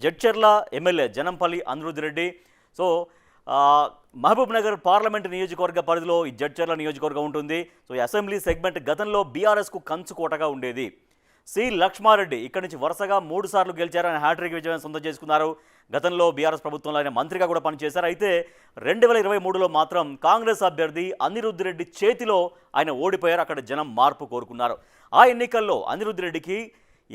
Jadcherla MLA Janampalli Anirudh Reddy. So Mahabub Nagar parliament నియోజకవర్గ పరిధిలో ఈ జడ్చర్ల నియోజకవర్గం ఉంటుంది. సో ఈ అసెంబ్లీ సెగ్మెంట్ గతంలో బీఆర్ఎస్కు కంచుకోటగా ఉండేది. సి లక్ష్మారెడ్డి ఇక్కడి నుంచి వరుసగా 3 సార్లు గెలిచారు. ఆయన హ్యాట్రిక్ విజయం సొంతం చేసుకున్నారు. గతంలో బీఆర్ఎస్ ప్రభుత్వంలో ఆయన మంత్రిగా కూడా పనిచేశారు. అయితే 2023లో మాత్రం కాంగ్రెస్ అభ్యర్థి అనిరుద్ రెడ్డి చేతిలో ఆయన ఓడిపోయారు. అక్కడ జనం మార్పు కోరుకున్నారు. ఆ ఎన్నికల్లో అనిరుద్ రెడ్డికి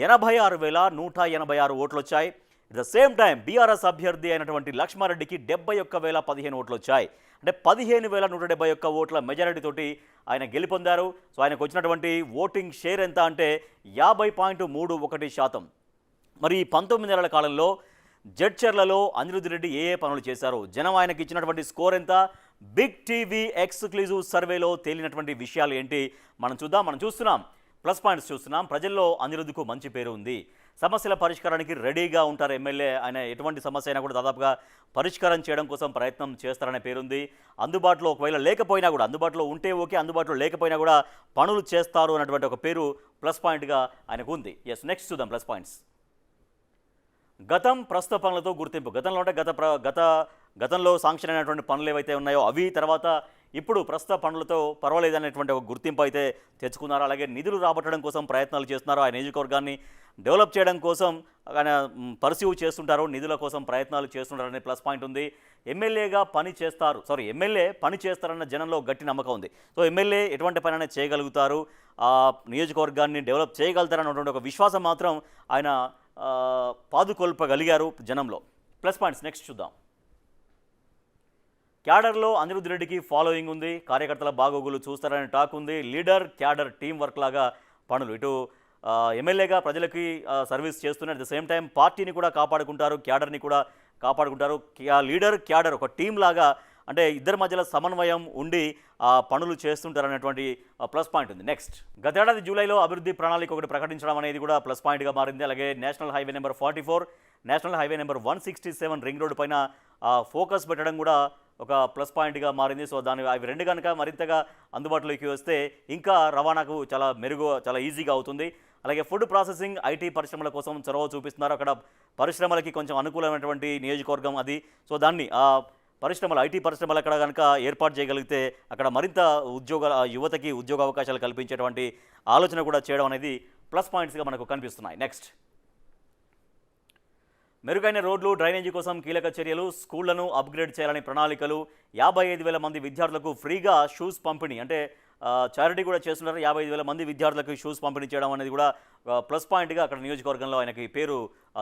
86,186 ఓట్లు వచ్చాయి. At the same time BRS అభ్యర్థి అయినటువంటి లక్ష్మారెడ్డికి 71,015 ఓట్లు వచ్చాయి. అంటే 15,171 ఓట్ల మెజారిటీతోటి ఆయన గెలుపొందారు. సో ఆయనకు వచ్చినటువంటి ఓటింగ్ షేర్ ఎంత అంటే 50.31%. మరి 19 నెలల కాలంలో జడ్చర్లలో అనిరుద్ రెడ్డి ఏ పనులు చేశారు, జనం ఆయనకి ఇచ్చినటువంటి స్కోర్ ఎంత, బిగ్ టీవీ ఎక్స్క్లూజివ్ సర్వేలో తేలినటువంటి విషయాలు ఏంటి మనం చూద్దాం. మనం చూస్తున్నాం, ప్లస్ పాయింట్స్ చూస్తున్నాం. ప్రజల్లో అనిరుద్కు మంచి పేరు ఉంది. సమస్యల పరిష్కారానికి రెడీగా ఉంటారు ఎమ్మెల్యే. ఆయన ఎటువంటి సమస్య అయినా కూడా దాదాపుగా పరిష్కారం చేయడం కోసం ప్రయత్నం చేస్తారనే పేరుంది. అందుబాటులో ఒకవేళ లేకపోయినా కూడా, అందుబాటులో ఉంటే ఓకే, అందుబాటులో లేకపోయినా కూడా పనులు చేస్తారు అన్నటువంటి ఒక పేరు ప్లస్ పాయింట్గా ఆయనకు ఉంది. ఎస్, నెక్స్ట్ చూద్దాం ప్లస్ పాయింట్స్. గతం ప్రస్తుత పనులతో గుర్తింపు. గతంలో అంటే గతంలో శాంక్షన్ అయినటువంటి పనులు ఏవైతే ఉన్నాయో అవి, తర్వాత ఇప్పుడు ప్రస్తుత పనులతో పర్వాలేదనేటువంటి ఒక గుర్తింపు అయితే తెచ్చుకున్నారు. అలాగే నిధులు రాబట్టడం కోసం ప్రయత్నాలు చేస్తున్నారు. ఆ నియోజకవర్గాన్ని డెవలప్ చేయడం కోసం ఆయన పర్సీవ్ చేస్తుంటారు, నిధుల కోసం ప్రయత్నాలు చేస్తుంటారనే ప్లస్ పాయింట్ ఉంది. ఎమ్మెల్యే పని చేస్తారన్న జనంలో గట్టి నమ్మకం ఉంది. సో ఎమ్మెల్యే ఎటువంటి పని అనేది చేయగలుగుతారు, ఆ నియోజకవర్గాన్ని డెవలప్ చేయగలుగుతారన్నటువంటి ఒక విశ్వాసం మాత్రం ఆయన పాదుకొల్పగలిగారు జనంలో. ప్లస్ పాయింట్స్ నెక్స్ట్ చూద్దాం. క్యాడర్లో అనిరుద్ రెడ్డికి ఫాలోయింగ్ ఉంది. కార్యకర్తల బాగోగులు చూస్తారనే టాక్ ఉంది. లీడర్ క్యాడర్ టీం వర్క్ లాగా పనులు. ఇటు ఎమ్మెల్యేగా ప్రజలకి సర్వీస్ చేస్తున్నారు, అట్ ద సేమ్ టైం పార్టీని కూడా కాపాడుకుంటారు, క్యాడర్ని కూడా కాపాడుకుంటారు. లీడర్ క్యాడర్ ఒక టీం లాగా, అంటే ఇద్దరి మధ్యలో సమన్వయం ఉండి పనులు చేస్తుంటారనేటువంటి ప్లస్ పాయింట్ ఉంది. నెక్స్ట్, గతేడాది జూలైలో అభివృద్ధి ప్రణాళిక ఒకటి ప్రకటించడం అనేది కూడా ప్లస్ పాయింట్గా మారింది. అలాగే national highway number 44, national highway number 167 ring road పైన ఫోకస్ పెట్టడం కూడా ఒక ప్లస్ పాయింట్గా మారింది. సో అవి రెండు కనుక మరింతగా అందుబాటులోకి వస్తే ఇంకా రవాణాకు చాలా ఈజీగా అవుతుంది. అలాగే ఫుడ్ ప్రాసెసింగ్, ఐటీ పరిశ్రమల కోసం చొరవ చూపిస్తున్నారు. అక్కడ పరిశ్రమలకి కొంచెం అనుకూలమైనటువంటి నియోజకవర్గం అది. సో దాన్ని ఐటీ పరిశ్రమలు అక్కడ కనుక ఏర్పాటు చేయగలిగితే అక్కడ మరింత యువతకి ఉద్యోగ అవకాశాలు కల్పించేటువంటి ఆలోచన కూడా చేయడం అనేది ప్లస్ పాయింట్స్గా మనకు కనిపిస్తున్నాయి. నెక్స్ట్, మెరుగైన రోడ్లు, డ్రైనేజీ కోసం కీలక చర్యలు, స్కూళ్లను అప్గ్రేడ్ చేయాలని ప్రణాళికలు, 55,000 మంది విద్యార్థులకు ఫ్రీగా షూస్ పంపిణీ, అంటే చారిటీ కూడా చేస్తున్నారు. 55,000 మంది విద్యార్థులకు షూస్ పంపిణీ చేయడం అనేది కూడా ప్లస్ పాయింట్గా అక్కడ నియోజకవర్గంలో ఆయనకి పేరు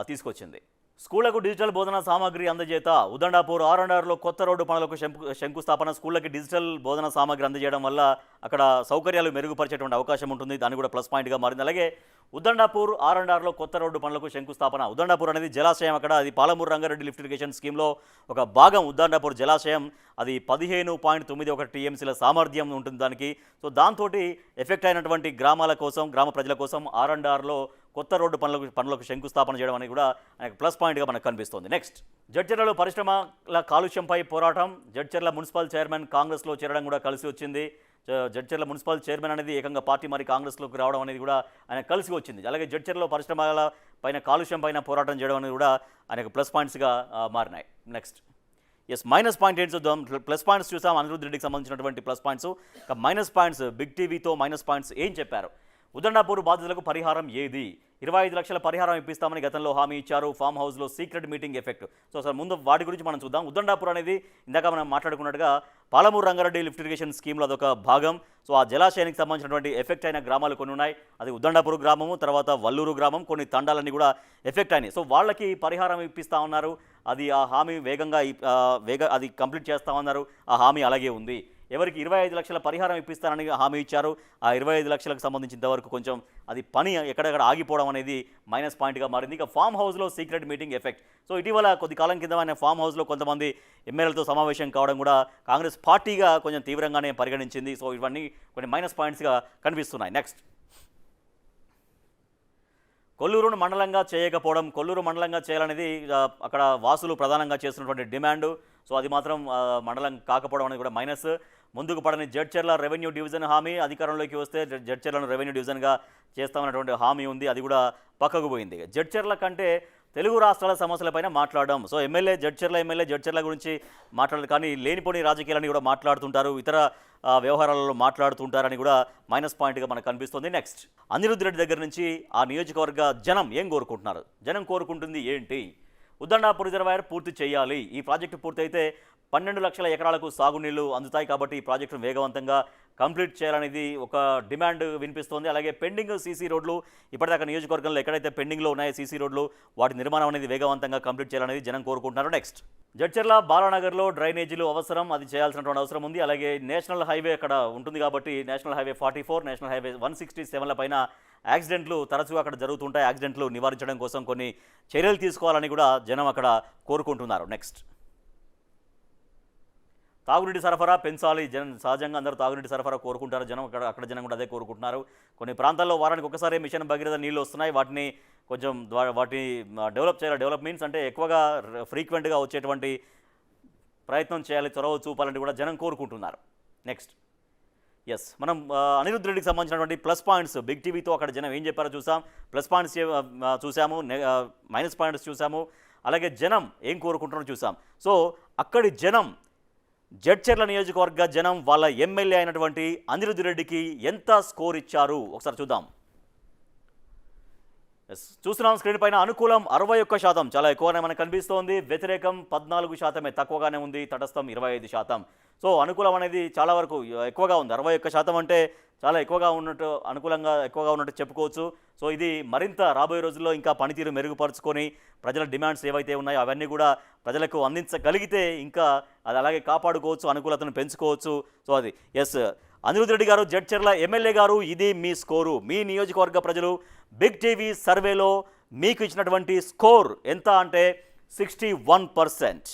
తీసుకొచ్చింది. స్కూళ్లకు డిజిటల్ బోధనా సామాగ్రి అందజేత. ఉదండాపూర్ R&Rలో కొత్త రోడ్డు పనులకు శంకుస్థాపన. స్కూళ్ళకి డిజిటల్ బోధనా సామాగ్రి అందజేయడం వల్ల అక్కడ సౌకర్యాలు మెరుగుపరిచేటువంటి అవకాశం ఉంటుంది. దాన్ని కూడా ప్లస్ పాయింట్గా మారింది. అలాగే ఉదండాపూర్ R&Rలో కొత్త రోడ్డు పనులకు శంకుస్థాపన. ఉదండాపూర్ అనేది జలాశయం. అక్కడ అది పాలమూరు రంగారెడ్డి లిఫ్ట్ ఇరిగేషన్ స్కీమ్లో ఒక భాగం. ఉదండాపూర్ జలాశయం అది 15.91 TMCల సామర్థ్యం ఉంటుంది దానికి. సో దాంతో ఎఫెక్ట్ అయినటువంటి గ్రామాల కోసం, గ్రామ ప్రజల కోసం R&Rలో కొత్త రోడ్డు పనులకు శంకుస్థాపన చేయడం అనేది కూడా ఆయనకు ప్లస్ పాయింట్గా మనకు కనిపిస్తుంది. నెక్స్ట్, జడ్చర్లలో పరిశ్రమల కాలుష్యంపై పోరాటం. జడ్చర్ల మున్సిపల్ చైర్మన్ కాంగ్రెస్లో చేరడం కూడా కలిసి వచ్చింది. జడ్చర్ల మున్సిపల్ చైర్మన్ అనేది ఏకంగా పార్టీ మరి కాంగ్రెస్లోకి రావడం అనేది కూడా ఆయన కలిసి వచ్చింది. అలాగే జడ్చర్లో పరిశ్రమల పైన కాలుష్యం పైన పోరాటం చేయడం అనేది కూడా ఆయనకు ప్లస్ పాయింట్స్గా మారినాయి. నెక్స్ట్, ఎస్, మైనస్ పాయింట్ ఏంటి చూద్దాం. ప్లస్ పాయింట్స్ చూసాం అనిరుద్ రెడ్డికి సంబంధించినటువంటి plus points. Minus points, big టీవీతో మైనస్ పాయింట్స్ ఏం చెప్పారు? ఉదండాపూర్ బాధితులకు పరిహారం ఏది? 25 లక్షల పరిహారం ఇప్పిస్తామని గతంలో హామీ ఇచ్చారు. ఫామ్ హౌస్లో secret meeting effect. So sir ముందు వాటి గురించి మనం చూద్దాం. ఉదండాపూర్ అనేది ఇందాక మనం మాట్లాడుకున్నట్టుగా పాలమూరు రంగారెడ్డి లిఫ్ట్ ఇరిగేషన్ స్కీమ్లో అదొక భాగం. సో ఆ జలాశయానికి సంబంధించినటువంటి ఎఫెక్ట్ అయిన గ్రామాలు కొన్ని ఉన్నాయి. అది ఉదండాపూర్ గ్రామము, తర్వాత వల్లూరు గ్రామం, కొన్ని తండాలన్నీ కూడా ఎఫెక్ట్ అయినాయి. సో వాళ్ళకి పరిహారం ఇప్పిస్తా ఉన్నారు. అది ఆ హామీ అది కంప్లీట్ చేస్తామన్నారు. ఆ హామీ అలాగే ఉంది. ఎవరికి 25 లక్షల పరిహారం ఇప్పిస్తారని హామీ ఇచ్చారు. ఆ 25 లక్షలకు సంబంధించి ఇంతవరకు కొంచెం అది పని ఎక్కడెక్కడ ఆగిపోవడం అనేది మైనస్ పాయింట్గా మారింది. ఇక ఫామ్ హౌస్లో సీక్రెట్ మీటింగ్ ఎఫెక్ట్. సో ఇటీవల కొద్ది కాలం కింద ఆయన ఫామ్ హౌస్లో కొంతమంది ఎమ్మెల్యేలతో సమావేశం కావడం కూడా కాంగ్రెస్ పార్టీగా కొంచెం తీవ్రంగానే పరిగణించింది. సో ఇవన్నీ కొన్ని మైనస్ పాయింట్స్గా కనిపిస్తున్నాయి. నెక్స్ట్, కొల్లూరును మండలంగా చేయకపోవడం. కొల్లూరు మండలంగా చేయాలనేది అక్కడ వాసులు ప్రధానంగా చేస్తున్నటువంటి డిమాండు. సో అది మాత్రం మండలం కాకపోవడం అనేది కూడా మైనస్. ముందుకు పడని జడ్చర్ల రెవెన్యూ డివిజన్ హామీ. అధికారంలోకి వస్తే జడ్చర్లను రెవెన్యూ డివిజన్గా చేస్తామన్నటువంటి హామీ ఉంది. అది కూడా పక్కకు పోయింది. జడ్చర్ల కంటే తెలుగు రాష్ట్రాల సమస్యలపైన మాట్లాడడం. సో ఎమ్మెల్యే జడ్చర్ల గురించి మాట్లాడదు, కానీ లేనిపోని రాజకీయాలని కూడా మాట్లాడుతుంటారు, ఇతర వ్యవహారాలలో మాట్లాడుతుంటారని కూడా మైనస్ పాయింట్గా మనకు కనిపిస్తుంది. నెక్స్ట్, అనిరుద్ధ్ రెడ్డి దగ్గర నుంచి ఆ నియోజకవర్గ జనం ఏం కోరుకుంటున్నారు? జనం కోరుకుంటుంది ఏంటి? ఉద్దండాపూర్ రిజర్వాయర్ పూర్తి చేయాలి. ఈ ప్రాజెక్టు పూర్తయితే 12 లక్షల ఎకరాలకు సాగునీళ్లు అందుతాయి, కాబట్టి ఈ ప్రాజెక్టును వేగవంతంగా కంప్లీట్ చేయాలనేది ఒక డిమాండ్ వినిపిస్తోంది. అలాగే పెండింగ్ సీసీ రోడ్లు, ఇప్పటిదాకా నియోజకవర్గంలో ఎక్కడైతే పెండింగ్లో ఉన్నాయో సీసీ రోడ్లు, వాటి నిర్మాణం అనేది వేగవంతంగా కంప్లీట్ చేయాలనేది జనం కోరుకుంటున్నారు. నెక్స్ట్, జడ్చర్ల బాలానగర్లో డ్రైనేజీలు అవసరం, అది చేయాల్సినటువంటి అవసరం ఉంది. అలాగే నేషనల్ హైవే అక్కడ ఉంటుంది కాబట్టి నేషనల్ హైవే 44, నేషనల్ హైవే 167ల పైన యాక్సిడెంట్లు తరచుగా అక్కడ జరుగుతుంటాయి. యాక్సిడెంట్లు నివారించడం కోసం కొన్ని చర్యలు తీసుకోవాలని కూడా జనం అక్కడ కోరుకుంటున్నారు. నెక్స్ట్, తాగునీటి సరఫరా పెంచాలి. సహజంగా అందరూ తాగునీటి సరఫరా కోరుకుంటారు జనం, అక్కడ జనం కూడా అదే కోరుకుంటున్నారు. కొన్ని ప్రాంతాల్లో వారానికి ఒకసారి మిషన్ భగీరథ నీళ్ళు వస్తున్నాయి, వాటిని కొంచెం వాటిని డెవలప్ చేయాలి. డెవలప్ మీన్స్ అంటే ఎక్కువగా ఫ్రీక్వెంట్గా వచ్చేటువంటి ప్రయత్నం చేయాలి, చొరవ చూపాలని కూడా జనం కోరుకుంటున్నారు. నెక్స్ట్, మనం అనిరుద్ధ్ రెడ్డికి సంబంధించినటువంటి ప్లస్ పాయింట్స్ బిగ్ టీవీతో అక్కడ జనం ఏం చెప్పారో చూసాం. ప్లస్ పాయింట్స్ చూసాము, మైనస్ పాయింట్స్ చూసాము, అలాగే జనం ఏం కోరుకుంటున్నారో చూసాం. సో అక్కడి జనం, జడ్చర్ల నియోజకవర్గ జనం వాళ్ళ ఎమ్మెల్యే అయినటువంటి అనిరుద్ధ్ రెడ్డికి ఎంత స్కోర్ ఇచ్చారు ఒకసారి చూద్దాం. చూస్తున్నాం స్క్రీన్ పైన. అనుకూలం 61%, చాలా ఎక్కువనే మనకు కనిపిస్తోంది. వ్యతిరేకం 14%, తక్కువగానే ఉంది. తటస్థం 25%. సో అనుకూలం అనేది చాలా వరకు ఎక్కువగా ఉంది. 61% అంటే చాలా ఎక్కువగా ఉన్నట్టు, అనుకూలంగా ఎక్కువగా ఉన్నట్టు చెప్పుకోవచ్చు. సో ఇది మరింత రాబోయే రోజుల్లో ఇంకా పనితీరు మెరుగుపరుచుకొని ప్రజల డిమాండ్స్ ఏవైతే ఉన్నాయో అవన్నీ కూడా ప్రజలకు అందించగలిగితే ఇంకా అది అలాగే కాపాడుకోవచ్చు, అనుకూలతను పెంచుకోవచ్చు. సో అది అనిరుద్ధ్ రెడ్డి గారు, జడ్చర్ల ఎమ్మెల్యే గారు, ఇది మీ స్కోరు. మీ నియోజకవర్గ ప్రజలు బిగ్ టీవీ సర్వేలో మీకు ఇచ్చినటువంటి స్కోర్ ఎంత అంటే 61%.